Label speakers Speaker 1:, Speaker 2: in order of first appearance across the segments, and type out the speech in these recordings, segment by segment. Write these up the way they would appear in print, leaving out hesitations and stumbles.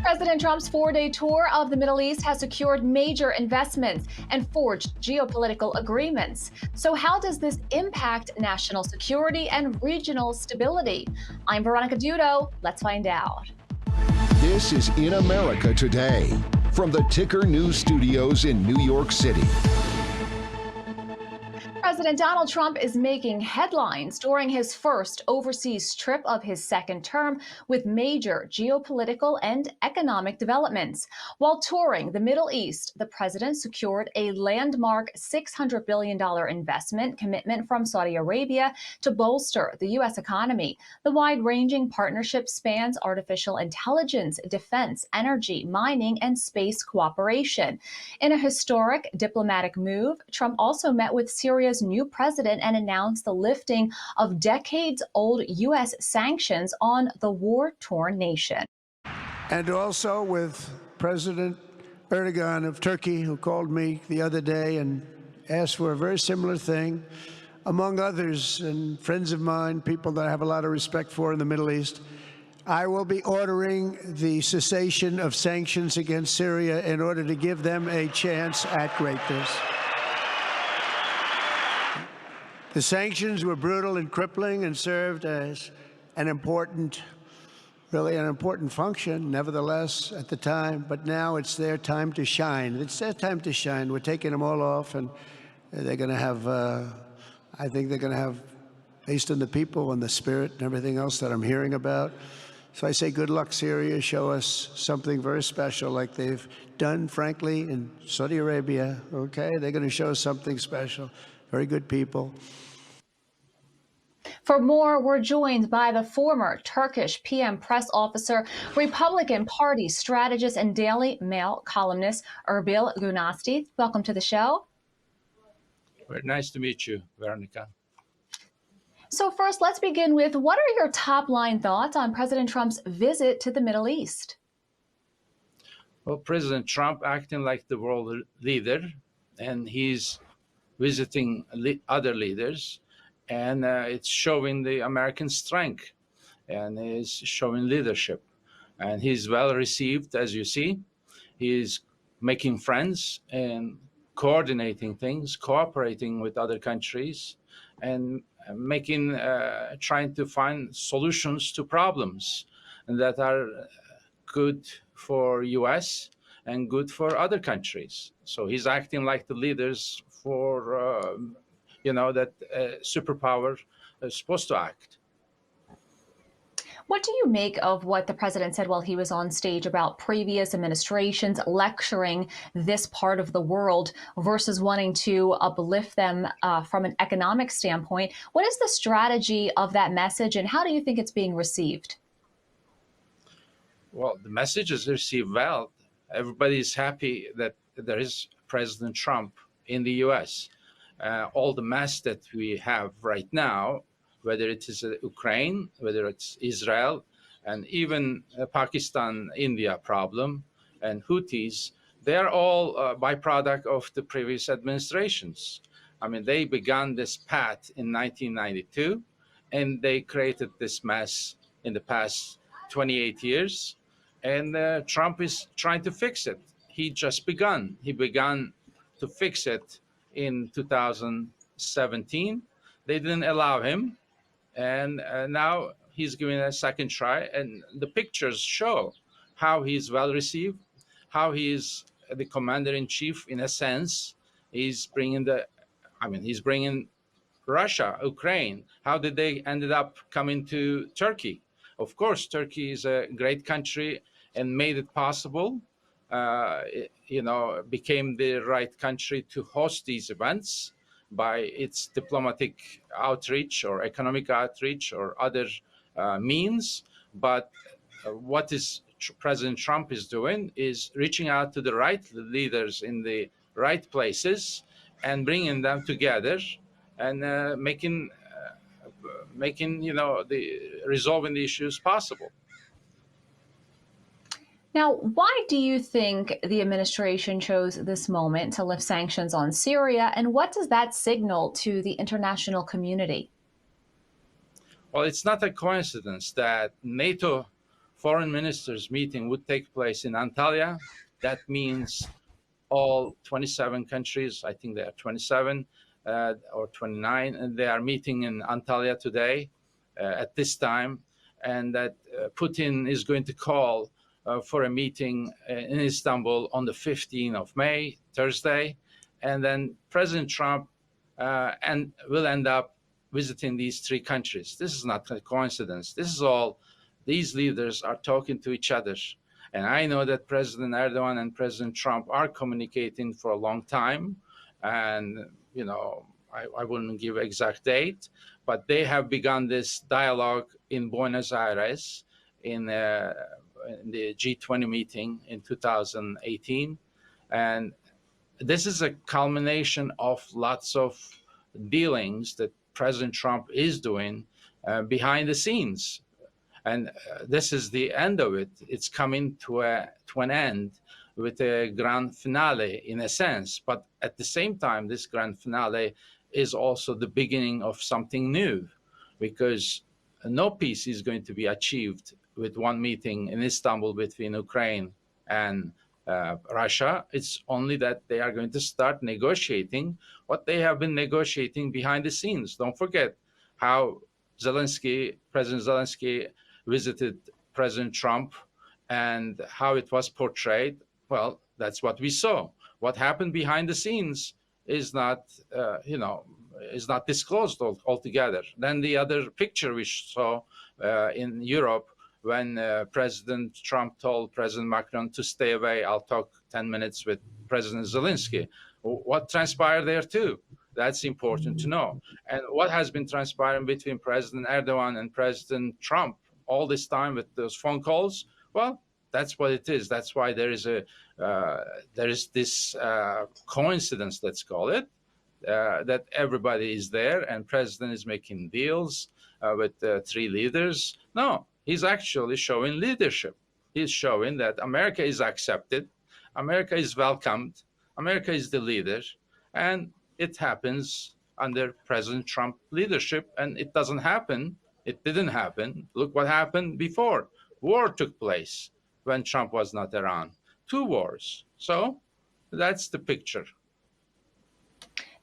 Speaker 1: President Trump's four-day tour of the Middle East has secured major investments and forged geopolitical agreements. So how does this impact national security and regional stability? I'm Veronica Dudo. Let's find out.
Speaker 2: This is In America Today from the Ticker News Studios in New York City.
Speaker 1: President Donald Trump is making headlines during his first overseas trip of his second term with major geopolitical and economic developments. While touring the Middle East, the president secured a landmark $600 billion investment commitment from Saudi Arabia to bolster the U.S. economy. The wide-ranging partnership spans artificial intelligence, defense, energy, mining, and space cooperation. In a historic diplomatic move, Trump also met with Syria's new president and announced the lifting of decades-old U.S. sanctions on the war-torn nation.
Speaker 3: And also with President Erdogan of Turkey, who called me the other day and asked for a very similar thing, among others, and friends of mine, people that I have a lot of respect for in the Middle East. I will be ordering the cessation of sanctions against Syria in order to give them a chance at greatness. The sanctions were brutal and crippling and served as an important function, nevertheless, at the time. But now it's their time to shine. It's their time to shine. We're taking them all off, and they're going to have, I think they're going to have, based on the people and the spirit and everything else that I'm hearing about. So I say good luck, Syria. Show us something very special like they've done, frankly, in Saudi Arabia. Okay? They're going to show us something special. Very good people.
Speaker 1: For more, we're joined by the former Turkish PM press officer, Republican Party strategist, and Daily Mail columnist, Erbil Gunasti. Welcome to the show.
Speaker 4: Very nice to meet you, Veronica.
Speaker 1: So first, let's begin with, what are your top-line thoughts on President Trump's visit to the Middle East?
Speaker 4: Well, President Trump acting like the world leader, and he's visiting other leaders, and it's showing the American strength, and is showing leadership. And he's well received, as you see. He's making friends and coordinating things, cooperating with other countries, and trying to find solutions to problems that are good for U.S. and good for other countries. So he's acting like the leaders for, that superpower is supposed to act.
Speaker 1: What do you make of what the president said while he was on stage about previous administrations lecturing this part of the world versus wanting to uplift them from an economic standpoint? What is the strategy of that message, and how do you think it's being received?
Speaker 4: Well, the message is received well. Everybody's happy that there is President Trump in the U.S. All the mess that we have right now, whether it is Ukraine, whether it's Israel, and even Pakistan-India problem, and Houthis, they are all a byproduct of the previous administrations. I mean, they began this path in 1992, and they created this mess in the past 28 years, and Trump is trying to fix it. He just begun. He began to fix it in 2017. They didn't allow him. And now he's giving a second try, and the pictures show how he's well received, how he is the commander-in-chief in a sense. He's bringing Russia, Ukraine. How did they ended up coming to Turkey? Of course, Turkey is a great country and made it possible. Became the right country to host these events by its diplomatic outreach or economic outreach or other means. But what President Trump is doing is reaching out to the right leaders in the right places and bringing them together and resolving the issues possible.
Speaker 1: Now, why do you think the administration chose this moment to lift sanctions on Syria, and what does that signal to the international community?
Speaker 4: Well, it's not a coincidence that NATO foreign ministers meeting would take place in Antalya. That means all 27 countries, I think there are 27 or 29, and they are meeting in Antalya today at this time, and that Putin is going to call for a meeting in Istanbul on the 15th of May, Thursday, and then President Trump will end up visiting these three countries. This is not a coincidence. This is all, these leaders are talking to each other. And I know that President Erdogan and President Trump are communicating for a long time. And, you know, I wouldn't give exact date, but they have begun this dialogue in Buenos Aires in the G20 meeting in 2018. And this is a culmination of lots of dealings that President Trump is doing behind the scenes. And this is the end of it. It's coming to an end with a grand finale in a sense. But at the same time, this grand finale is also the beginning of something new, because no peace is going to be achieved with one meeting in Istanbul between Ukraine and Russia. It's only that they are going to start negotiating what they have been negotiating behind the scenes. Don't forget how President Zelensky visited President Trump and how it was portrayed. Well, that's what we saw. What happened behind the scenes is not, is not disclosed altogether. Then the other picture we saw in Europe when President Trump told President Macron to stay away, I'll talk 10 minutes with President Zelensky. What transpired there too? That's important to know. And what has been transpiring between President Erdogan and President Trump all this time with those phone calls? Well, that's what it is. That's why there is this coincidence, let's call it, that everybody is there and President is making deals with three leaders. No, he's actually showing leadership. He's showing that America is accepted, America is welcomed, America is the leader, and it happens under President Trump leadership, and it doesn't happen. It didn't happen. Look what happened before. War took place when Trump was not around. 2 wars. So that's the picture.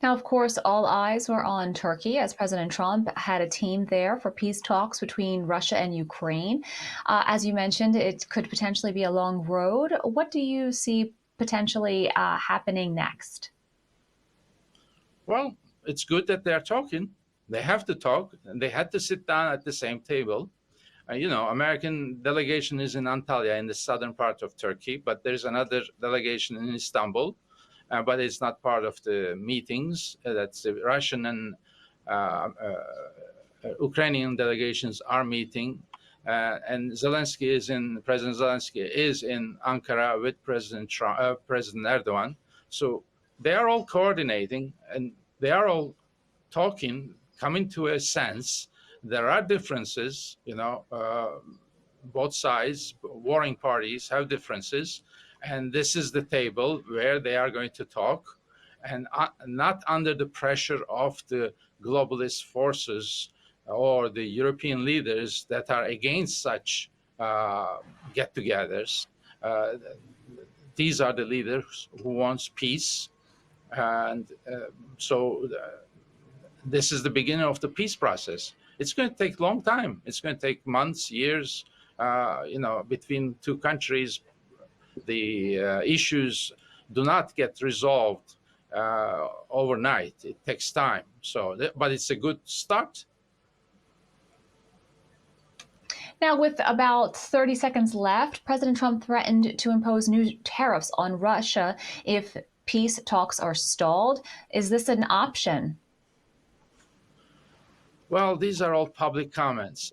Speaker 1: Now, of course, all eyes were on Turkey as President Trump had a team there for peace talks between Russia and Ukraine. As you mentioned, it could potentially be a long road. What do you see potentially happening next?
Speaker 4: Well, it's good that they're talking. They have to talk, and they had to sit down at the same table. American delegation is in Antalya in the southern part of Turkey, but there's another delegation in Istanbul, but it's not part of the meetings. That's the Russian and Ukrainian delegations are meeting, and President Zelensky is in Ankara with President Erdogan. So they are all coordinating, and they are all talking, coming to a sense. There are differences, both sides, warring parties have differences, and this is the table where they are going to talk, and not under the pressure of the globalist forces or the European leaders that are against such get-togethers. These are the leaders who want peace, and so this is the beginning of the peace process. It's going to take a long time. It's going to take months, years, between two countries. The issues do not get resolved overnight. It takes time. But it's a good start.
Speaker 1: Now, with about 30 seconds left, President Trump threatened to impose new tariffs on Russia if peace talks are stalled. Is this an option?
Speaker 4: Well, these are all public comments.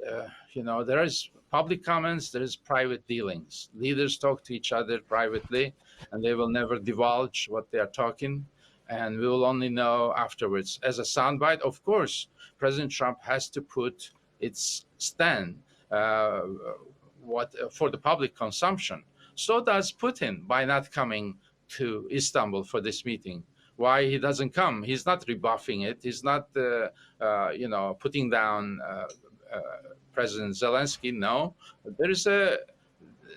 Speaker 4: There is public comments, there is private dealings. Leaders talk to each other privately, and they will never divulge what they are talking, and we will only know afterwards. As a soundbite, of course, President Trump has to put its stand for the public consumption. So does Putin by not coming to Istanbul for this meeting. Why he doesn't come? He's not rebuffing it. He's not, putting down President Zelensky. No, there is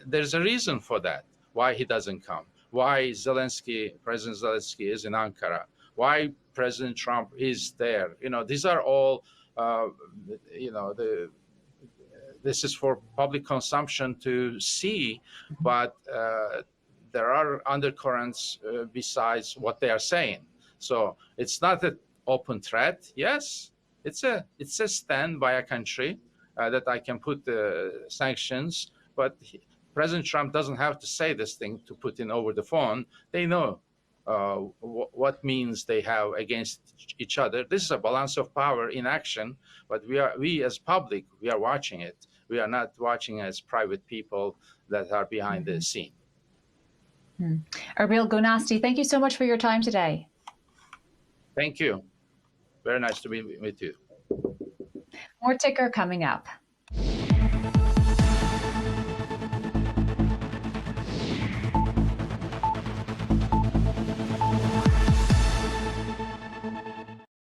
Speaker 4: there's a reason for that, why he doesn't come, why President Zelensky is in Ankara, why President Trump is there. These are all, this is for public consumption to see, but there are undercurrents besides what they are saying. So it's not an open threat. Yes, it's a stand by a country that I can put the sanctions, but President Trump doesn't have to say this thing to Putin over the phone. They know what means they have against each other. This is a balance of power in action, but we as public, we are watching it. We are not watching as private people that are behind the scene.
Speaker 1: Erbil Gonasti, thank you so much for your time today.
Speaker 4: Thank you. Very nice to be with you.
Speaker 1: More Ticker coming up.